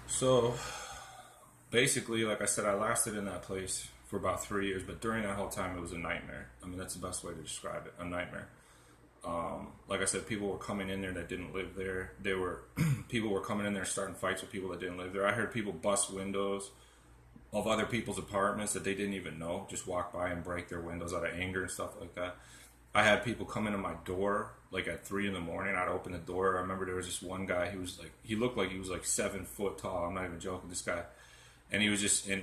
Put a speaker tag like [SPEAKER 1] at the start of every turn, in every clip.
[SPEAKER 1] So basically, like I said, I lasted in that place for about 3 years, but during that whole time, it was a nightmare. I mean, that's the best way to describe it, a nightmare. Like I said, people were coming in there that didn't live there. They were People were coming in there starting fights with people that didn't live there. I heard people bust windows of other people's apartments that they didn't even know, just walk by and break their windows out of anger and stuff like that. I had people come into my door like at 3 in the morning. I'd open the door. I remember there was this one guy. He looked like he was like 7 foot tall. I'm not even joking. This guy, and he was just I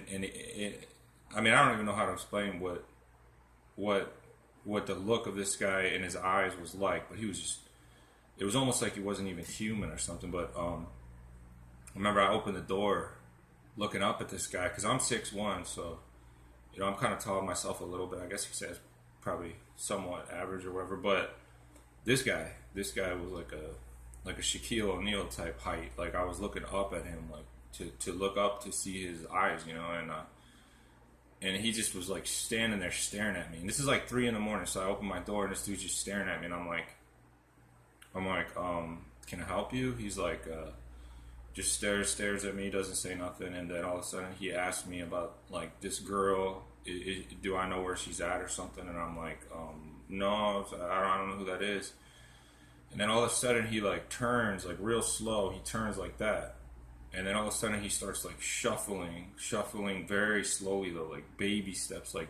[SPEAKER 1] mean, I don't even know how to explain what what the look of this guy in his eyes was like, but he was just, it was almost like he wasn't even human or something. But I remember I opened the door looking up at this guy because I'm 6'1", so I'm kind of tall myself a little bit. I guess you could say it's probably somewhat average or whatever. But this guy was like a Shaquille O'Neal type height. Like I was looking up at him, like to look up to see his eyes, and he just was like standing there staring at me. And this is like 3 in the morning, so I open my door and this dude's just staring at me, and I'm like, can I help you? He's like, just stares at me, doesn't say nothing, and then all of a sudden he asked me about like this girl. Do I know where she's at or something? And I'm like, no, I don't know who that is. And then all of a sudden he like turns like real slow. He turns like that, and then all of a sudden he starts like shuffling very slowly though, like baby steps, like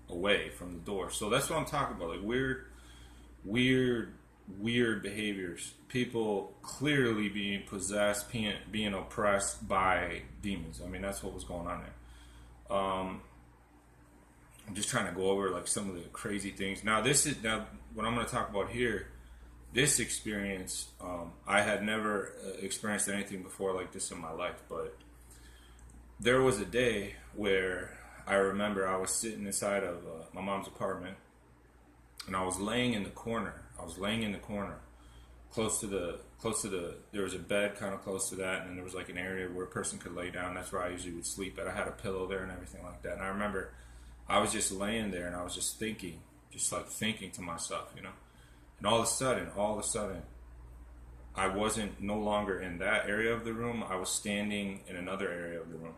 [SPEAKER 1] away from the door. So that's what I'm talking about, like weird, weird behaviors. People clearly being possessed, being oppressed by demons. I mean, that's what was going on there. I'm just trying to go over like some of the crazy things. Now, what I'm going to talk about here. This experience, I had never experienced anything before like this in my life, but there was a day where I remember I was sitting inside of my mom's apartment, and I was laying in the corner. Close to the. There was a bed kind of close to that, and then there was like an area where a person could lay down. That's where I usually would sleep. But I had a pillow there and everything like that. And I remember I was just laying there, and I was just thinking, just like thinking to myself. And all of a sudden, I wasn't no longer in that area of the room. I was standing in another area of the room.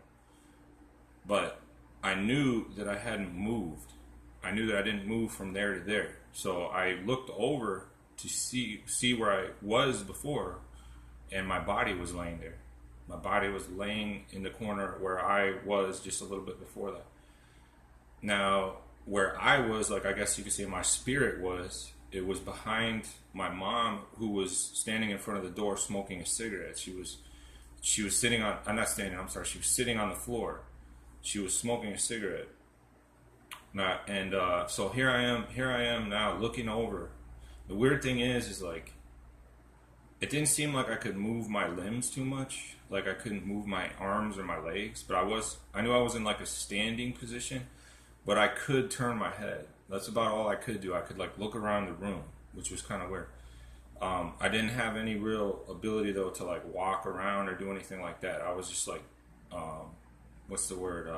[SPEAKER 1] But I knew that I hadn't moved. I knew that I didn't move from there to there. So I looked over to see where I was before, and my body was laying there. My body was laying in the corner where I was just a little bit before that. Now, where I was, like I guess you could say my spirit was, it was behind my mom, who was standing in front of the door smoking a cigarette. She was sitting on, I'm not standing, I'm sorry, she was sitting on the floor. She was smoking a cigarette. Now, and so here I am now looking over. The weird thing is like, it didn't seem like I could move my limbs too much. Like I couldn't move my arms or my legs, but I knew I was in like a standing position, but I could turn my head. That's about all I could do. I could like look around the room, which was kind of weird. I didn't have any real ability though to like walk around or do anything like that. I was just like, what's the word?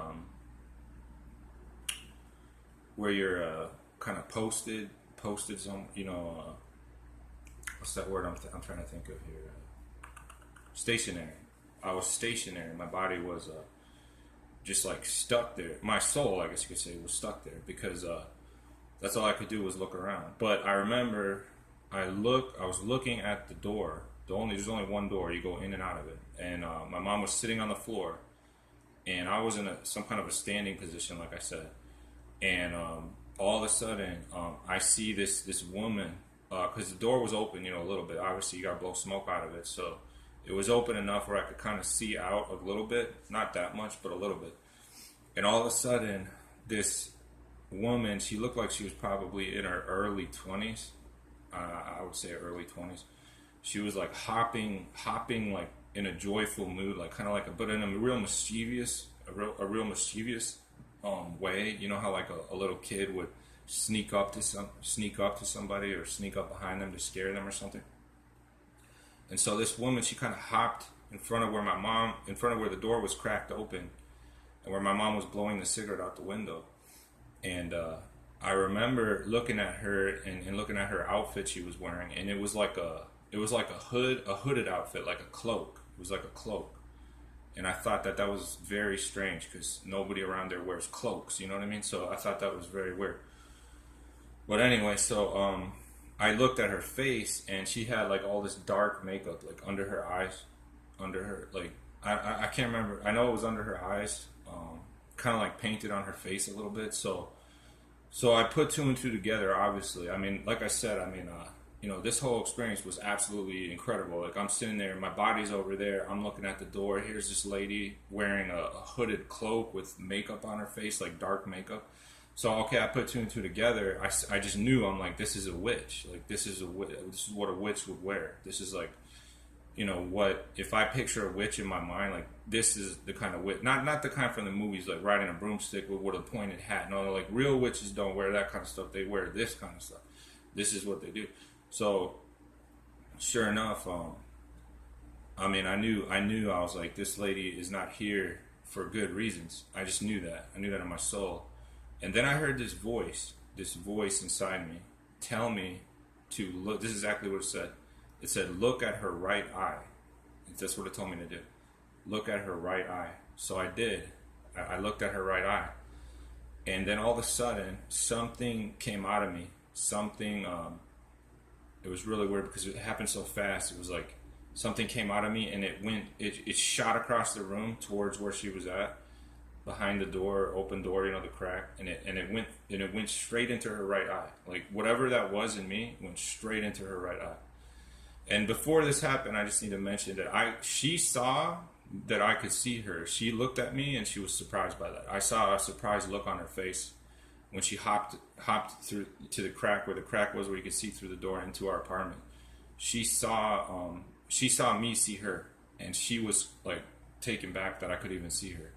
[SPEAKER 1] Where you're kind of posted some, what's that word I'm trying to think of here? Stationary. I was stationary. My body was just like stuck there. My soul, I guess you could say, was stuck there because that's all I could do was look around. But I remember I was looking at the door. There's only one door. You go in and out of it. And my mom was sitting on the floor, and I was in some kind of a standing position, like I said. And all of a sudden, I see this woman, because the door was open, a little bit. Obviously, you got to blow smoke out of it, so it was open enough where I could kind of see out a little bit, not that much, but a little bit. And all of a sudden, this woman, she looked like she was probably in her early 20s. I would say early 20s. She was like hopping like in a joyful mood, like kind of like but in a real mischievous, way. You know how like a little kid would sneak up to somebody or sneak up behind them to scare them or something. And so this woman, she kind of hopped in front of where the door was cracked open, and where my mom was blowing the cigarette out the window. And I remember looking at her and looking at her outfit she was wearing, and it was like a hooded outfit, like a cloak. It was like a cloak, And I thought that that was very strange because nobody around there wears cloaks. You know what I mean? So I thought that was very weird. But anyway, so I looked at her face, and she had like all this dark makeup, like under her eyes, under her like I can't remember. I know it was under her eyes, kind of like painted on her face a little bit. So I put two and two together. Obviously, I mean, like I said, I mean, you know, this whole experience was absolutely incredible. Like I'm sitting there, my body's over there. I'm looking at the door. Here's this lady wearing a hooded cloak with makeup on her face, like dark makeup. So okay, I put two and two together. I just knew, I'm like, this is a witch. Like this is this is what a witch would wear. This is like, you know, what if I picture a witch in my mind, like this is the kind of witch, not the kind from the movies, like riding a broomstick with a pointed hat. No, like real witches don't wear that kind of stuff. They wear this kind of stuff. This is what they do. So sure enough, I mean, I was like, this lady is not here for good reasons. I just knew that. I knew that in my soul. And then I heard this voice inside me tell me to look. This is exactly what it said. It said, look at her right eye. That's what it told me to do. Look at her right eye. So I did. I looked at her right eye. And then all of a sudden, something came out of me. Something, it was really weird because it happened so fast. It was like something came out of me, and it shot across the room towards where she was at, behind the door, open door, you know, the crack, and it went straight into her right eye. Like whatever that was in me went straight into her right eye. And before this happened, I just need to mention that she saw that I could see her. She looked at me and she was surprised by that. I saw a surprised look on her face when she hopped through to the crack where the crack was, where you could see through the door into our apartment. She saw me see her, and she was like taken back that I could even see her.